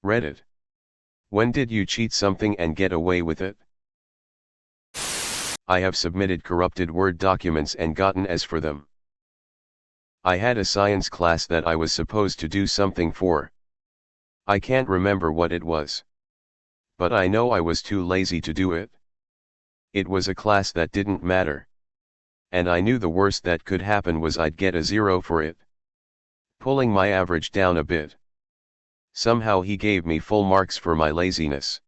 Reddit. When did you cheat something and get away with it? I have submitted corrupted Word documents and gotten A's for them. I had a science class that I was supposed to do something for. I can't remember what it was. But I know I was too lazy to do it. It was a class that didn't matter. And I knew the worst that could happen was I'd get a 0 for it, pulling my average down a bit. Somehow he gave me full marks for my laziness.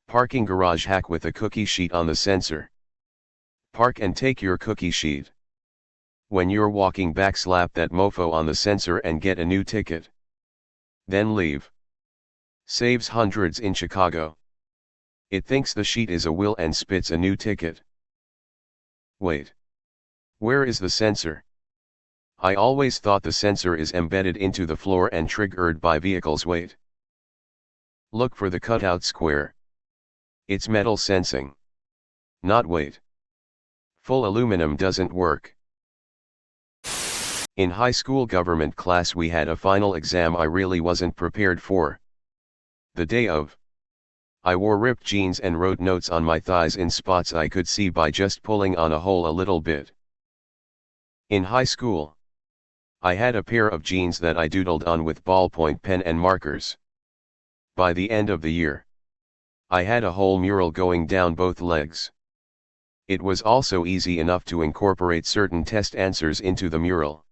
Parking garage hack with a cookie sheet on the sensor. Park and take your cookie sheet. When you're walking back, slap that mofo on the sensor and get a new ticket. Then leave. Saves hundreds in Chicago. It thinks the sheet is a will and spits a new ticket. Wait. Where is the sensor? I always thought the sensor is embedded into the floor and triggered by vehicle's weight. Look for the cutout square. It's metal sensing. Not weight. Full aluminum doesn't work. In high school government class we had a final exam I really wasn't prepared for. The day of. I wore ripped jeans and wrote notes on my thighs in spots I could see by just pulling on a hole a little bit. In high school, I had a pair of jeans that I doodled on with ballpoint pen and markers. By the end of the year, I had a whole mural going down both legs. It was also easy enough to incorporate certain test answers into the mural.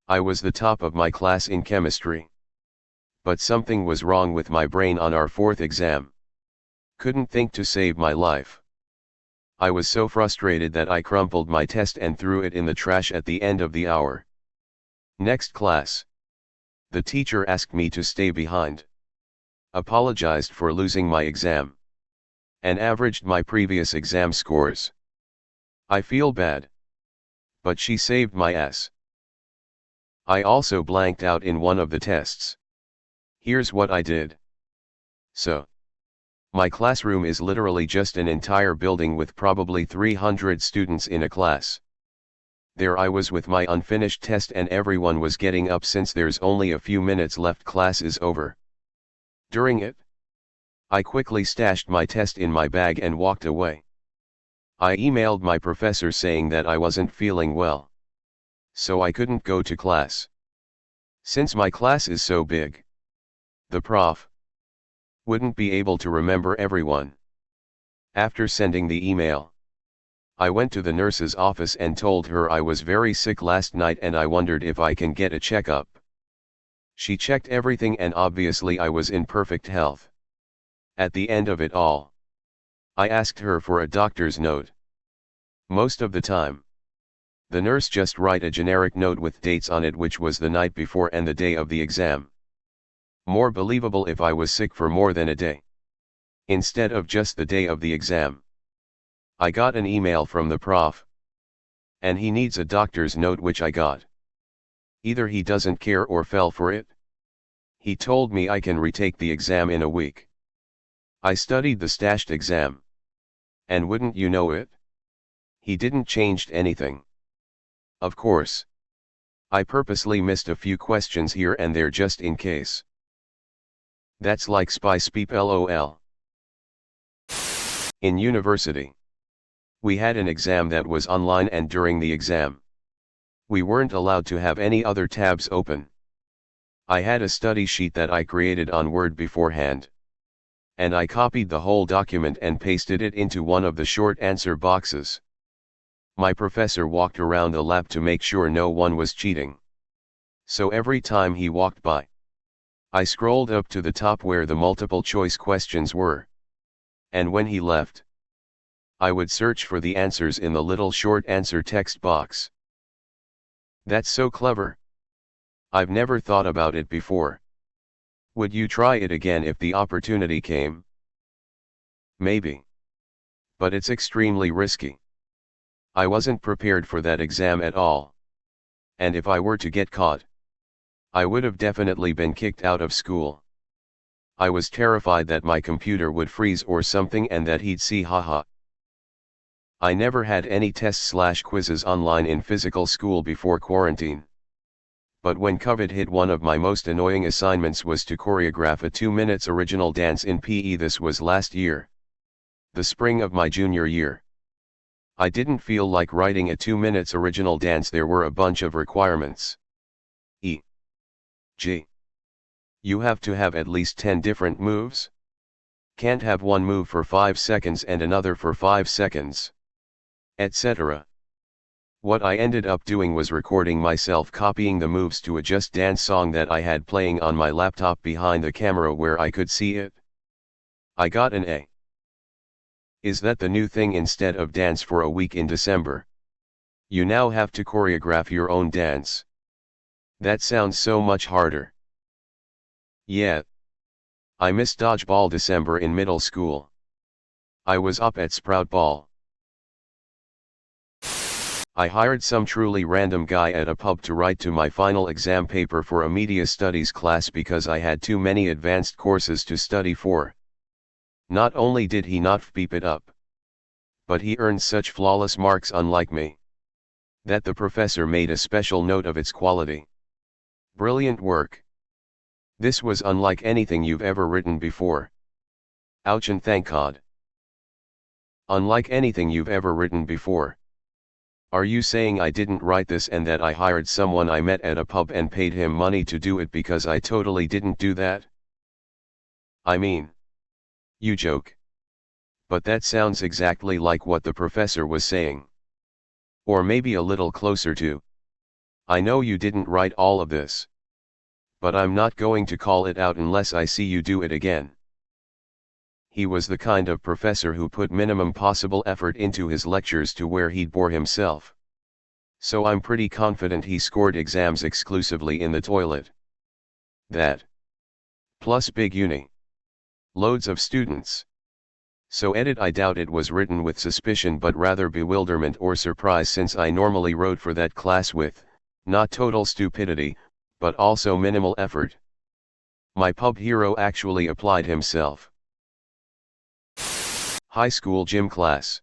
I was the top of my class in chemistry. But something was wrong with my brain on our fourth exam. Couldn't think to save my life. I was so frustrated that I crumpled my test and threw it in the trash at the end of the hour. Next class. The teacher asked me to stay behind. Apologized for losing my exam. And averaged my previous exam scores. I feel bad. But she saved my ass. I also blanked out in one of the tests. Here's what I did. So. My classroom is literally just an entire building with probably 300 students in a class. There I was with my unfinished test and everyone was getting up since there's only a few minutes left, class is over. During it, I quickly stashed my test in my bag and walked away. I emailed my professor saying that I wasn't feeling well. So I couldn't go to class. Since my class is so big, the prof wouldn't be able to remember everyone. After sending the email, I went to the nurse's office and told her I was very sick last night and I wondered if I can get a checkup. She checked everything and obviously I was in perfect health. At the end of it all, I asked her for a doctor's note. Most of the time, the nurse just write a generic note with dates on it, which was the night before and the day of the exam. More believable if I was sick for more than a day. Instead of just the day of the exam. I got an email from the prof. And he needs a doctor's note, which I got. Either he doesn't care or fell for it. He told me I can retake the exam in a week. I studied the stashed exam. And wouldn't you know it? He didn't change anything. Of course. I purposely missed a few questions here and there just in case. That's like spy speep lol. In university, we had an exam that was online and during the exam, we weren't allowed to have any other tabs open. I had a study sheet that I created on Word beforehand. And I copied the whole document and pasted it into one of the short answer boxes. My professor walked around the lab to make sure no one was cheating. So every time he walked by, I scrolled up to the top where the multiple choice questions were. And when he left, I would search for the answers in the little short answer text box. That's so clever. I've never thought about it before. Would you try it again if the opportunity came? Maybe. But it's extremely risky. I wasn't prepared for that exam at all. And if I were to get caught, I would have definitely been kicked out of school. I was terrified that my computer would freeze or something and that he'd see haha. I never had any tests/quizzes online in physical school before quarantine. But when COVID hit, one of my most annoying assignments was to choreograph a 2 minutes original dance in PE. This was last year, the spring of my junior year. I didn't feel like writing a 2 minutes original dance. There were a bunch of requirements. E.g. you have to have at least 10 different moves. Can't have one move for 5 seconds and another for 5 seconds, etc. What I ended up doing was recording myself copying the moves to a Just Dance song that I had playing on my laptop behind the camera where I could see it. I got an A. Is that the new thing? Instead of dance for a week in December, you now have to choreograph your own dance. That sounds so much harder. Yeah. I missed dodgeball December in middle school. I was up at Sprout Ball. I hired some truly random guy at a pub to write to my final exam paper for a media studies class because I had too many advanced courses to study for. Not only did he not beep it up, but he earned such flawless marks, unlike me, that the professor made a special note of its quality. Brilliant work. This was unlike anything you've ever written before. Ouch, and thank God. Unlike anything you've ever written before. Are you saying I didn't write this and that I hired someone I met at a pub and paid him money to do it because I totally didn't do that? I mean, you joke. But that sounds exactly like what the professor was saying. Or maybe a little closer to. I know you didn't write all of this. But I'm not going to call it out unless I see you do it again. He was the kind of professor who put minimum possible effort into his lectures to where he'd bore himself. So I'm pretty confident he scored exams exclusively in the toilet. That. Plus big uni. Loads of students. So edit. I doubt it was written with suspicion but rather bewilderment or surprise, since I normally wrote for that class with, not total stupidity, but also minimal effort. My pub hero actually applied himself. High school gym class.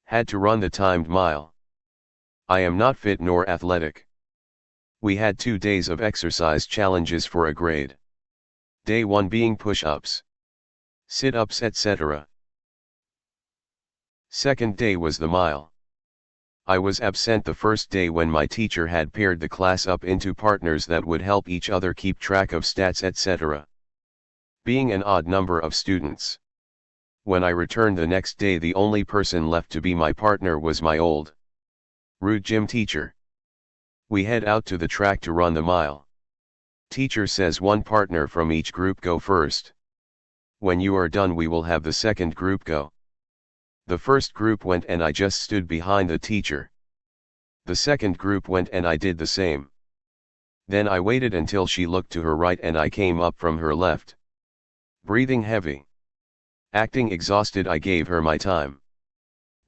Had to run the timed mile. I am not fit nor athletic. We had 2 days of exercise challenges for a grade. Day 1 being push-ups, sit-ups, etc. Second day was the mile. I was absent the first day when my teacher had paired the class up into partners that would help each other keep track of stats, etc. Being an odd number of students. When I returned the next day, the only person left to be my partner was my old, rude gym teacher. We head out to the track to run the mile. Teacher says one partner from each group go first. When you are done, we will have the second group go. The first group went and I just stood behind the teacher. The second group went and I did the same. Then I waited until she looked to her right and I came up from her left. Breathing heavy. Acting exhausted, I gave her my time.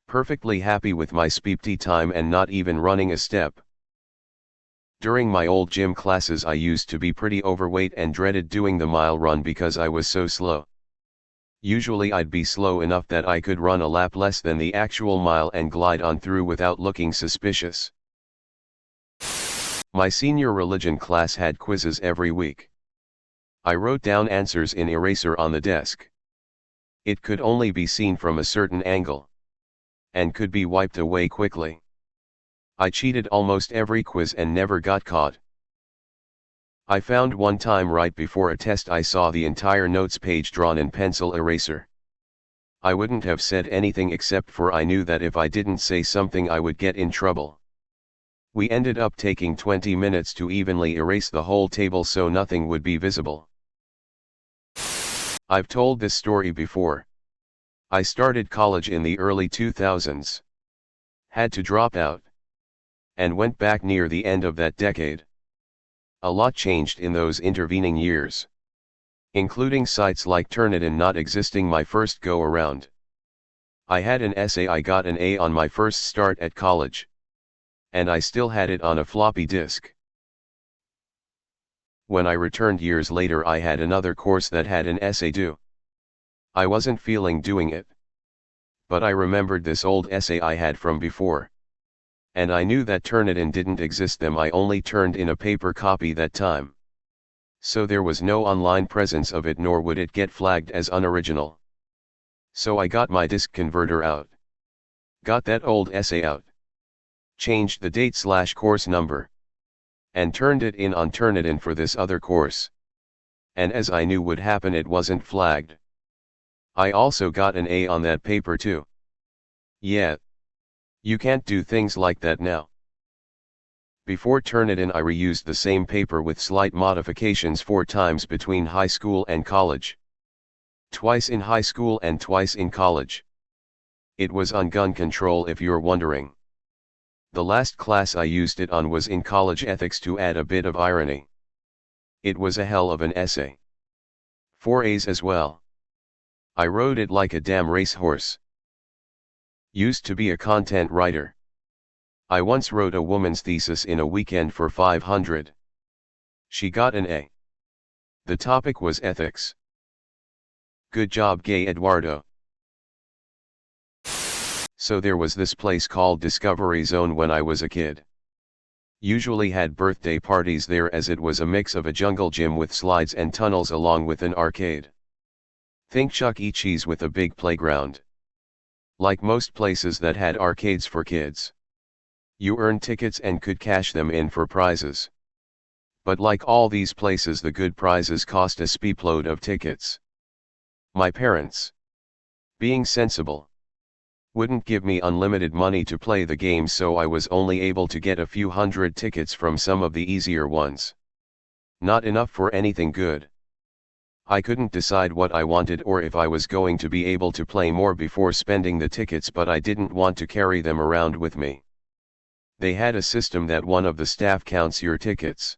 Perfectly happy with my speepty time and not even running a step. During my old gym classes I used to be pretty overweight and dreaded doing the mile run because I was so slow. Usually I'd be slow enough that I could run a lap less than the actual mile and glide on through without looking suspicious. My senior religion class had quizzes every week. I wrote down answers in eraser on the desk. It could only be seen from a certain angle, and could be wiped away quickly. I cheated almost every quiz and never got caught. I found one time right before a test I saw the entire notes page drawn in pencil eraser. I wouldn't have said anything except for I knew that if I didn't say something I would get in trouble. We ended up taking 20 minutes to evenly erase the whole table so nothing would be visible. I've told this story before. I started college in the early 2000s. Had to drop out. And went back near the end of that decade. A lot changed in those intervening years. Including sites like Turnitin not existing my first go around. I had an essay. I got an A on my first start at college. And I still had it on a floppy disk. When I returned years later I had another course that had an essay due. I wasn't feeling doing it. But I remembered this old essay I had from before. And I knew that Turnitin didn't exist them, I only turned in a paper copy that time. So there was no online presence of it, nor would it get flagged as unoriginal. So I got my disk converter out. Got that old essay out. Changed the date/course number. And turned it in on Turnitin for this other course. And as I knew would happen, it wasn't flagged. I also got an A on that paper too. Yeah. You can't do things like that now. Before Turnitin I reused the same paper with slight modifications 4 times between high school and college. Twice in high school and twice in college. It was on gun control, if you're wondering. The last class I used it on was in college ethics, to add a bit of irony. It was a hell of an essay. 4 A's as well. I wrote it like a damn racehorse. Used to be a content writer. I once wrote a woman's thesis in a weekend for 500. She got an A. The topic was ethics. Good job, gay Eduardo. So there was this place called Discovery Zone when I was a kid. Usually had birthday parties there, as it was a mix of a jungle gym with slides and tunnels along with an arcade. Think Chuck E. Cheese with a big playground. Like most places that had arcades for kids. You earned tickets and could cash them in for prizes. But like all these places, the good prizes cost a speedload of tickets. My parents, being sensible, wouldn't give me unlimited money to play the game, so I was only able to get a few hundred tickets from some of the easier ones. Not enough for anything good. I couldn't decide what I wanted or if I was going to be able to play more before spending the tickets, but I didn't want to carry them around with me. They had a system that one of the staff counts your tickets,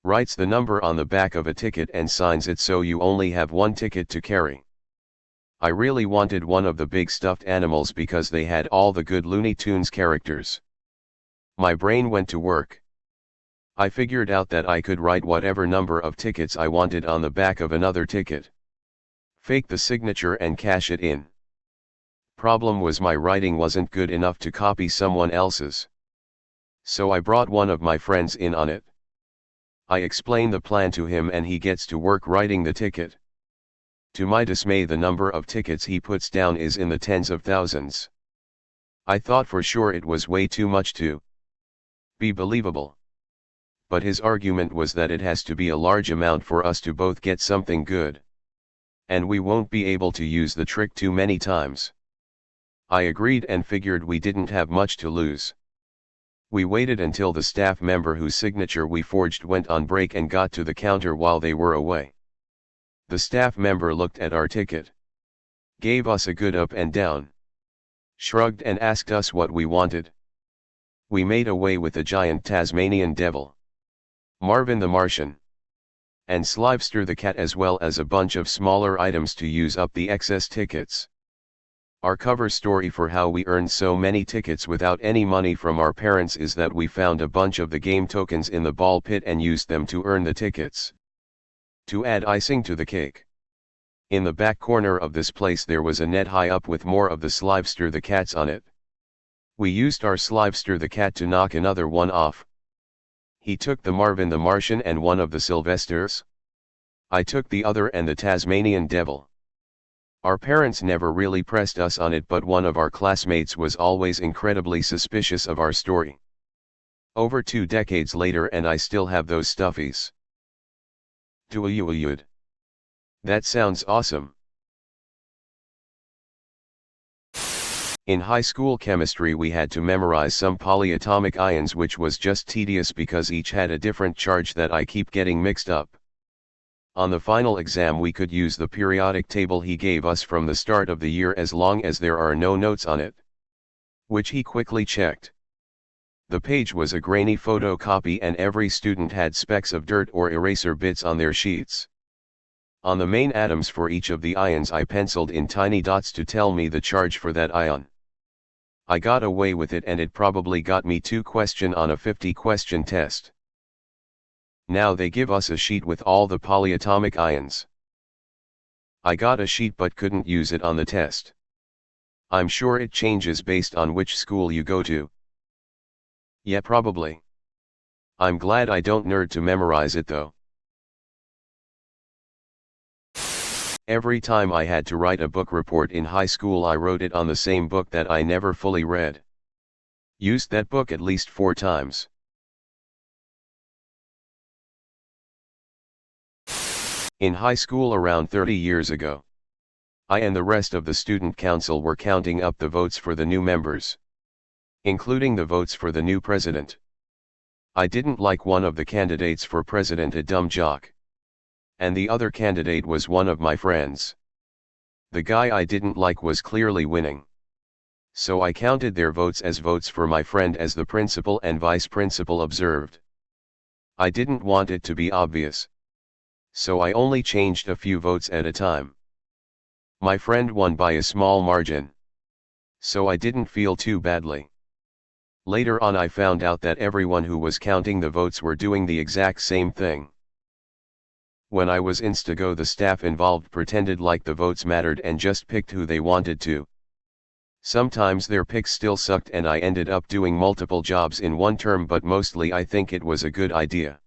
writes the number on the back of a ticket and signs it, so you only have one ticket to carry. I really wanted one of the big stuffed animals because they had all the good Looney Tunes characters. My brain went to work. I figured out that I could write whatever number of tickets I wanted on the back of another ticket, fake the signature and cash it in. Problem was, my writing wasn't good enough to copy someone else's. So I brought one of my friends in on it. I explain the plan to him and he gets to work writing the ticket. To my dismay, the number of tickets he puts down is in the tens of thousands. I thought for sure it was way too much to be believable. But his argument was that it has to be a large amount for us to both get something good. And we won't be able to use the trick too many times. I agreed and figured we didn't have much to lose. We waited until the staff member whose signature we forged went on break and got to the counter while they were away. The staff member looked at our ticket, gave us a good up and down, shrugged and asked us what we wanted. We made away with a giant Tasmanian devil, Marvin the Martian, and Slivester the cat, as well as a bunch of smaller items to use up the excess tickets. Our cover story for how we earned so many tickets without any money from our parents is that we found a bunch of the game tokens in the ball pit and used them to earn the tickets. To add icing to the cake, in the back corner of this place there was a net high up with more of the Slivester the cats on it. We used our Slivester the cat to knock another one off. He took the Marvin the Martian and one of the Sylvesters. I took the other and the Tasmanian devil. Our parents never really pressed us on it, but one of our classmates was always incredibly suspicious of our story. Over 2 decades later and I still have those stuffies. That sounds awesome. In high school chemistry we had to memorize some polyatomic ions, which was just tedious because each had a different charge that I keep getting mixed up. On the final exam we could use the periodic table he gave us from the start of the year as long as there are no notes on it, which he quickly checked. The page was a grainy photocopy and every student had specks of dirt or eraser bits on their sheets. On the main atoms for each of the ions I penciled in tiny dots to tell me the charge for that ion. I got away with it and it probably got me 2 questions on a 50-question test. Now they give us a sheet with all the polyatomic ions. I got a sheet but couldn't use it on the test. I'm sure it changes based on which school you go to. Yeah, probably. I'm glad I don't nerd to memorize it though. Every time I had to write a book report in high school, I wrote it on the same book that I never fully read. Used that book at least 4 times. In high school around 30 years ago, I and the rest of the student council were counting up the votes for the new members, including the votes for the new president. I didn't like one of the candidates for president, a dumb jock. And the other candidate was one of my friends. The guy I didn't like was clearly winning. So I counted their votes as votes for my friend, as the principal and vice principal observed. I didn't want it to be obvious. So I only changed a few votes at a time. My friend won by a small margin. So I didn't feel too badly. Later on I found out that everyone who was counting the votes were doing the exact same thing. When I was Instago, the staff involved pretended like the votes mattered and just picked who they wanted to. Sometimes their picks still sucked and I ended up doing multiple jobs in one term, but mostly I think it was a good idea.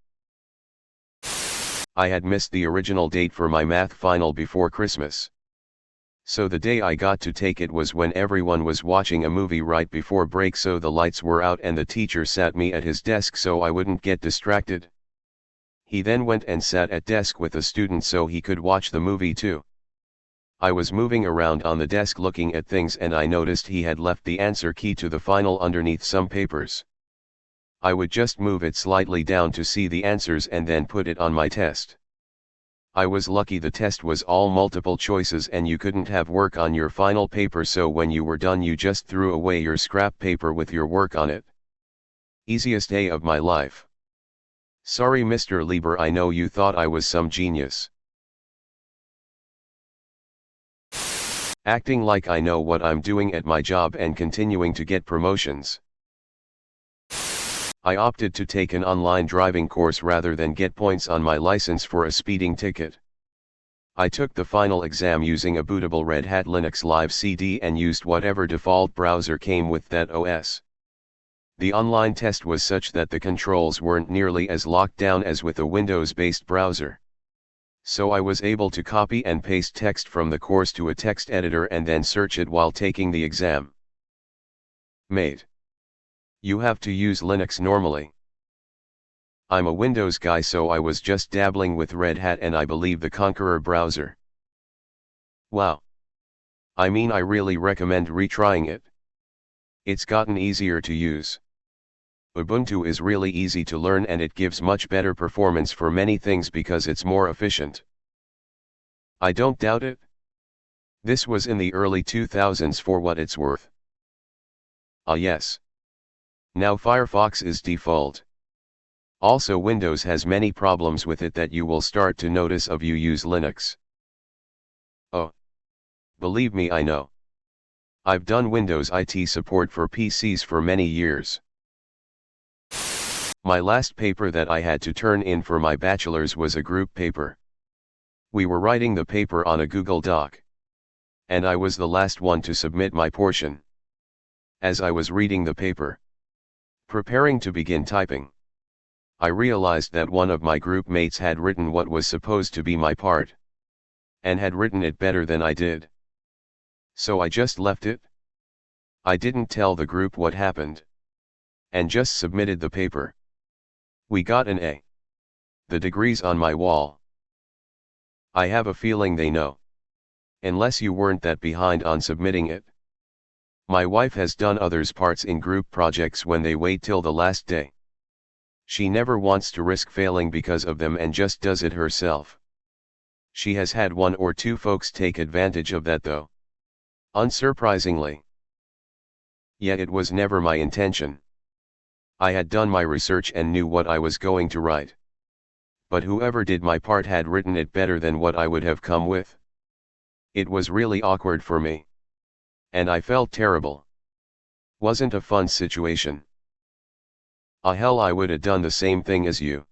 I had missed the original date for my math final before Christmas. So the day I got to take it was when everyone was watching a movie right before break, so the lights were out and the teacher sat me at his desk so I wouldn't get distracted. He then went and sat at desk with a student so he could watch the movie too. I was moving around on the desk looking at things and I noticed he had left the answer key to the final underneath some papers. I would just move it slightly down to see the answers and then put it on my test. I was lucky the test was all multiple choices and you couldn't have work on your final paper, so when you were done you just threw away your scrap paper with your work on it. Easiest day of my life. Sorry Mr. Lieber, I know you thought I was some genius. Acting like I know what I'm doing at my job and continuing to get promotions. I opted to take an online driving course rather than get points on my license for a speeding ticket. I took the final exam using a bootable Red Hat Linux Live CD and used whatever default browser came with that OS. The online test was such that the controls weren't nearly as locked down as with a Windows-based browser. So I was able to copy and paste text from the course to a text editor and then search it while taking the exam. Mate, you have to use Linux normally. I'm a Windows guy, so I was just dabbling with Red Hat and I believe the Conqueror browser. Wow. I mean, I really recommend retrying it. It's gotten easier to use. Ubuntu is really easy to learn and it gives much better performance for many things because it's more efficient. I don't doubt it. This was in the early 2000s for what it's worth. Ah yes. Now Firefox is default. Also Windows has many problems with it that you will start to notice if you use Linux. Oh. Believe me, I know. I've done Windows IT support for PCs for many years. My last paper that I had to turn in for my bachelor's was a group paper. We were writing the paper on a Google Doc. And I was the last one to submit my portion. As I was reading the paper, preparing to begin typing, I realized that one of my group mates had written what was supposed to be my part. And had written it better than I did. So I just left it. I didn't tell the group what happened. And just submitted the paper. We got an A. The degree's on my wall. I have a feeling they know. Unless you weren't that behind on submitting it. My wife has done others' parts in group projects when they wait till the last day. She never wants to risk failing because of them and just does it herself. She has had 1 or 2 folks take advantage of that though. Unsurprisingly. Yet it was never my intention. I had done my research and knew what I was going to write. But whoever did my part had written it better than what I would have come with. It was really awkward for me. And I felt terrible. Wasn't a fun situation. Ah hell, I would have done the same thing as you.